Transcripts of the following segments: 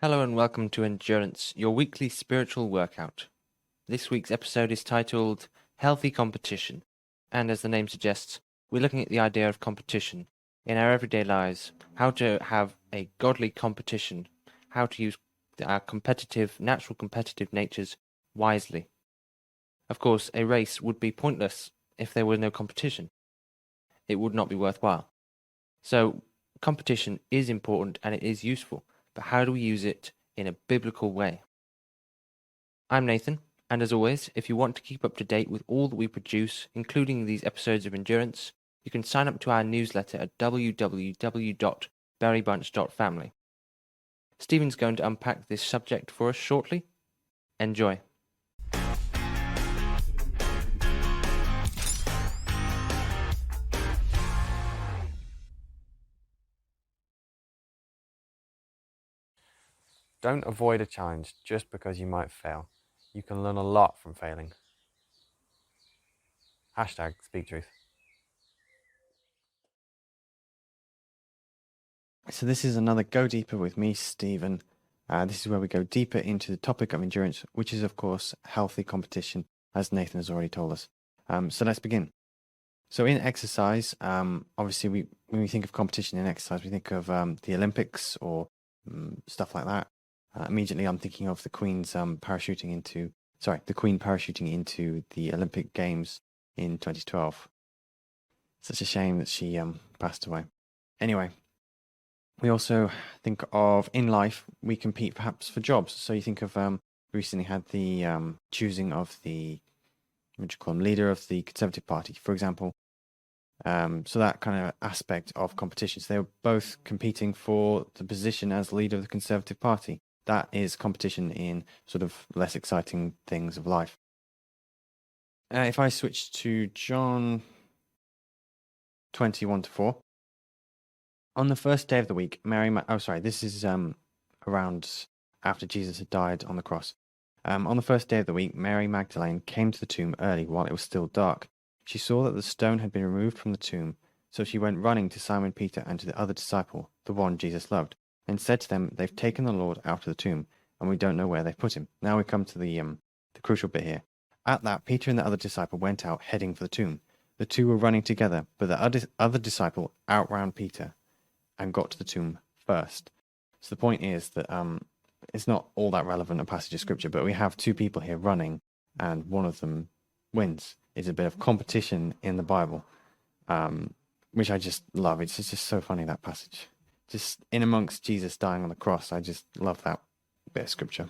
Hello and welcome to Endurance, your weekly spiritual workout. This week's episode is titled Healthy Competition, and as the name suggests, we're looking at the idea of competition in our everyday lives, how to have a godly competition, how to use our natural competitive natures wisely. Of course, a race would be pointless if there were no competition. It would not be worthwhile. So, competition is important and it is useful. But how do we use it in a biblical way? I'm Nathan, and as always, if you want to keep up to date with all that we produce, including these episodes of Endurance, you can sign up to our newsletter at www.berrybunch.family. Stephen's going to unpack this subject for us shortly. Enjoy. Don't avoid a challenge just because you might fail. You can learn a lot from failing. #SpeakTruth. So this is another Go Deeper with me, Stephen. This is where we go deeper into the topic of endurance, which is, of course, healthy competition, as Nathan has already told us. So let's begin. So in exercise, obviously, when we think of competition in exercise, we think of the Olympics or stuff like that. Immediately, I'm thinking of the Queen parachuting into the Olympic Games in 2012. Such a shame that she passed away. Anyway, we also think of, in life, we compete perhaps for jobs. So you think of, recently had the choosing of the, leader of the Conservative Party, for example. So that kind of aspect of competition. So they were both competing for the position as leader of the Conservative Party. That is competition in sort of less exciting things of life. If I switch to John 21-4. On the first day of the week, this is around after Jesus had died on the cross. On the first day of the week, Mary Magdalene came to the tomb early while it was still dark. She saw that the stone had been removed from the tomb, so she went running to Simon Peter and to the other disciple, the one Jesus loved, and said to them, "They've taken the Lord out of the tomb, and we don't know where they've put him." Now we come to the crucial bit here. At that, Peter and the other disciple went out, heading for the tomb. The two were running together, but the other disciple outran Peter and got to the tomb first. So the point is that it's not all that relevant a passage of scripture, but we have two people here running, and one of them wins. It's a bit of competition in the Bible, which I just love. It's just so funny, that passage. Just in amongst Jesus dying on the cross, I just love that bit of scripture.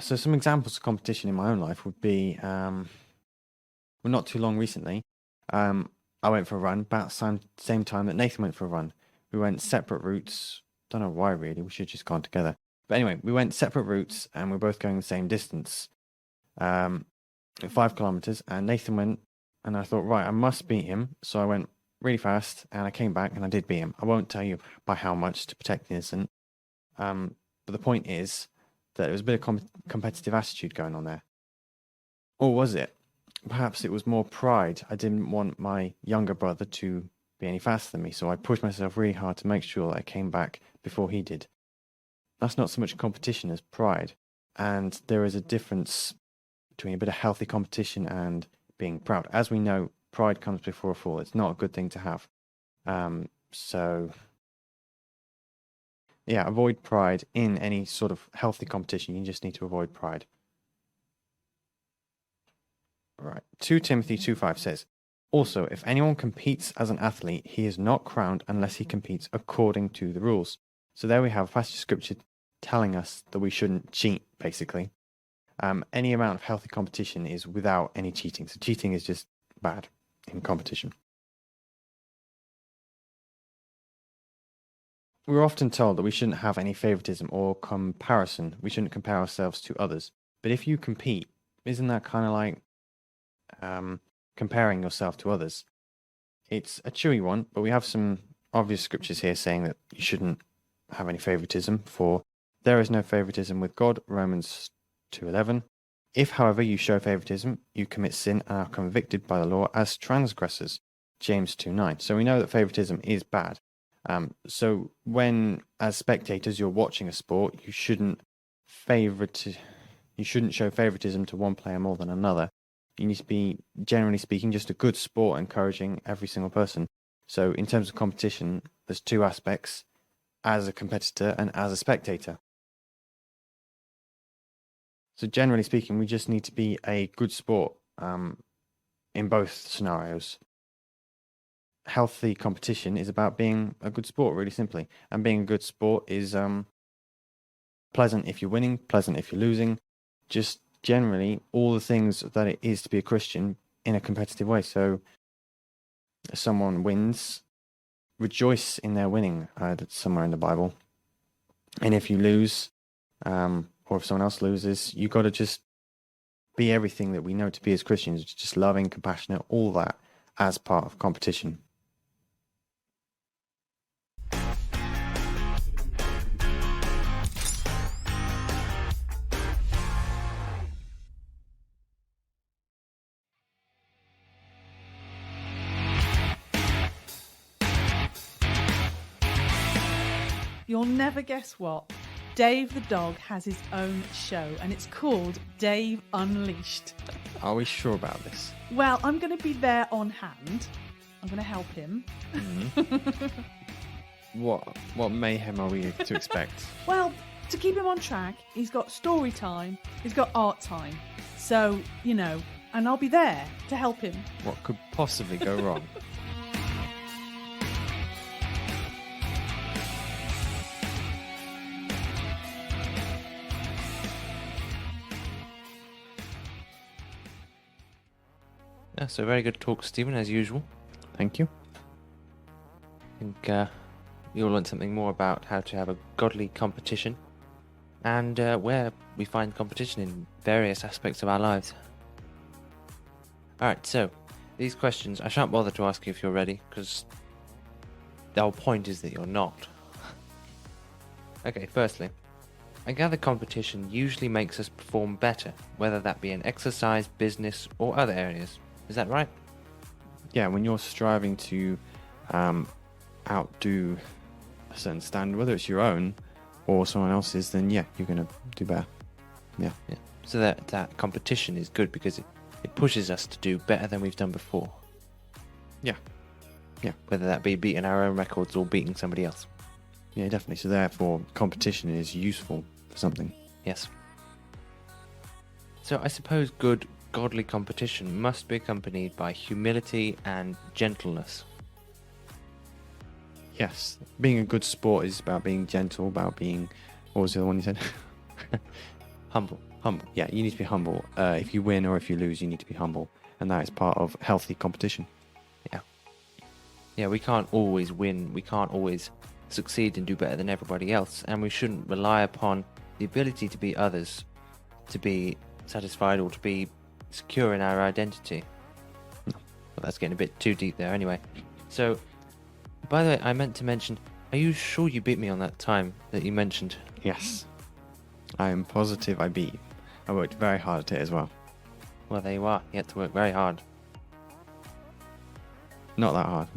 So some examples of competition in my own life would be, not too long recently, I went for a run about the same time that Nathan went for a run. We went separate routes. Don't know why, really. We should have just gone together. But anyway, we went separate routes, and we're both going the same distance, 5 kilometers. And Nathan went, and I thought, right, I must beat him. So I went really fast, and I came back, and I did beat him. I won't tell you by how much to protect the innocent. But the point is that there was a bit of competitive attitude going on there. Or was it? Perhaps it was more pride. I didn't want my younger brother to be any faster than me, so I pushed myself really hard to make sure that I came back before he did. That's not so much competition as pride. And there is a difference between a bit of healthy competition and being proud. As we know, pride comes before a fall. It's not a good thing to have. Avoid pride in any sort of healthy competition. You just need to avoid pride. Right. 2 Timothy 2:5 says, "Also, if anyone competes as an athlete, he is not crowned unless he competes according to the rules." So there we have a passage of scripture telling us that we shouldn't cheat, basically. Any amount of healthy competition is without any cheating. So cheating is just bad in competition. We're often told that we shouldn't have any favoritism or comparison. We shouldn't compare ourselves to others. But if you compete, isn't that kind of like comparing yourself to others? It's a chewy one, but we have some obvious scriptures here saying that you shouldn't have any favoritism, for there is no favoritism with God, Romans 2:11. If, however, you show favoritism, you commit sin and are convicted by the law as transgressors, James 2:9. So we know that favoritism is bad. So when, as spectators, you're watching a sport, you shouldn't show favoritism to one player more than another. You need to be, generally speaking, just a good sport, encouraging every single person. So in terms of competition, there's two aspects: as a competitor and as a spectator. So generally speaking, we just need to be a good sport in both scenarios. Healthy competition is about being a good sport, really simply. And being a good sport is pleasant if you're winning, pleasant if you're losing. Just generally all the things that it is to be a Christian in a competitive way. So if someone wins, rejoice in their winning. That's somewhere in the Bible. And if you lose, or if someone else loses, you got to just be everything that we know to be as Christians, just loving, compassionate, all that as part of competition. You'll never guess what. Dave the dog has his own show and it's called Dave Unleashed. Are we sure about this? Well, I'm going to be there on hand. I'm going to help him. What mayhem are we to expect? Well, to keep him on track, he's got story time, he's got art time. So, and I'll be there to help him. What could possibly go wrong? Yeah, so very good talk, Stephen, as usual. Thank you. I think you'll learn something more about how to have a godly competition and where we find competition in various aspects of our lives. Alright, so these questions I shan't bother to ask you if you're ready, because the whole point is that you're not. Okay, firstly, I gather competition usually makes us perform better, whether that be in exercise, business, or other areas. Is that right? Yeah, when you're striving to outdo a certain standard, whether it's your own or someone else's, then yeah, you're going to do better. Yeah. So that competition is good because it pushes us to do better than we've done before. Yeah. Whether that be beating our own records or beating somebody else. Yeah, definitely. So therefore, competition is useful for something. Yes. So I suppose good, godly competition must be accompanied by humility and gentleness. Yes. Being a good sport is about being gentle, about being... What was the other one you said? Humble. Humble. Yeah, you need to be humble. If you win or if you lose, you need to be humble. And that is part of healthy competition. Yeah, we can't always win. We can't always succeed and do better than everybody else. And we shouldn't rely upon the ability to beat others to be satisfied or to be secure in our identity. No. Well, that's getting a bit too deep there anyway. So, by the way, I meant to mention, are you sure you beat me on that time that you mentioned? Yes. I am positive I beat you. I worked very hard at it as well. Well, there you are. You had to work very hard. Not that hard.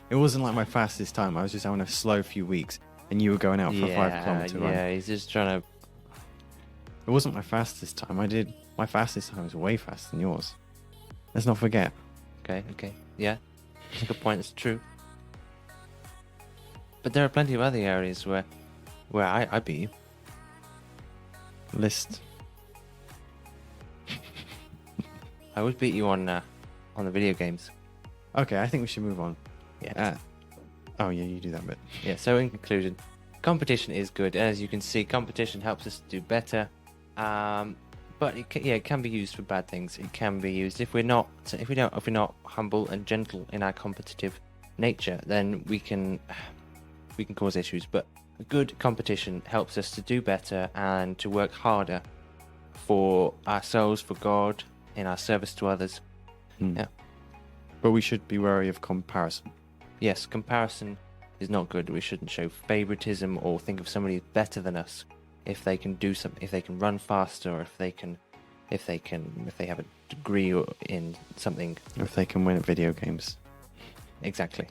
It wasn't like my fastest time. I was just having a slow few weeks, and you were going out for a 5 kilometer run. Yeah, he's just trying to... It wasn't my fastest time. My fastest time was way faster than yours. Let's not forget. Okay. Yeah, that's a good point. It's true. But there are plenty of other areas where I beat you. List. I always beat you on the video games. Okay, I think we should move on. Yeah. Oh yeah, you do that bit. Yeah, so in conclusion, competition is good. As you can see, competition helps us to do better. But it can be used for bad things. It can be used if we're not humble and gentle in our competitive nature, then we can cause issues. But a good competition helps us to do better and to work harder for ourselves, for God, in our service to others. Yeah. But we should be wary of comparison. Yes, comparison is not good. We shouldn't show favoritism or think of somebody better than us if they can do something, if they can run faster, or if they have a degree in something. Or if they can win at video games. Exactly.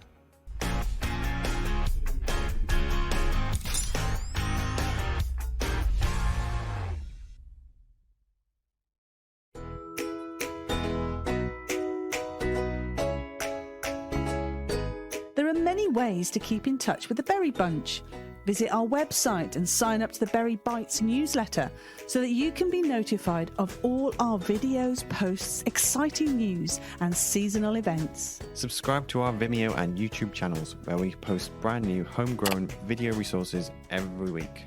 There are many ways to keep in touch with the Berry Bunch. Visit our website and sign up to the Berry Bites newsletter so that you can be notified of all our videos, posts, exciting news and seasonal events. Subscribe to our Vimeo and YouTube channels where we post brand new homegrown video resources every week.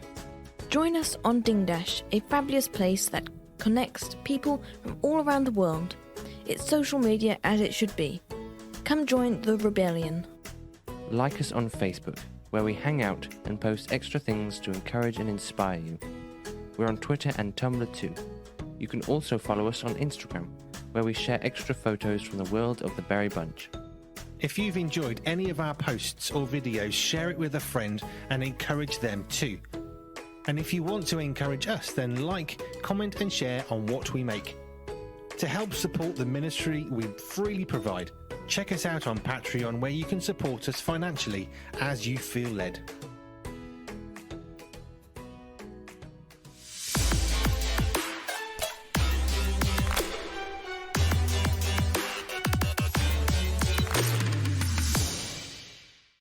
Join us on Dingdash, a fabulous place that connects people from all around the world. It's social media as it should be. Come join the rebellion. Like us on Facebook, where we hang out and post extra things to encourage and inspire you. We're on Twitter and Tumblr too. You can also follow us on Instagram, where we share extra photos from the world of the Berry Bunch. If you've enjoyed any of our posts or videos, share it with a friend and encourage them too. And if you want to encourage us, then like, comment and share on what we make. To help support the ministry we freely provide, check us out on Patreon, where you can support us financially as you feel led.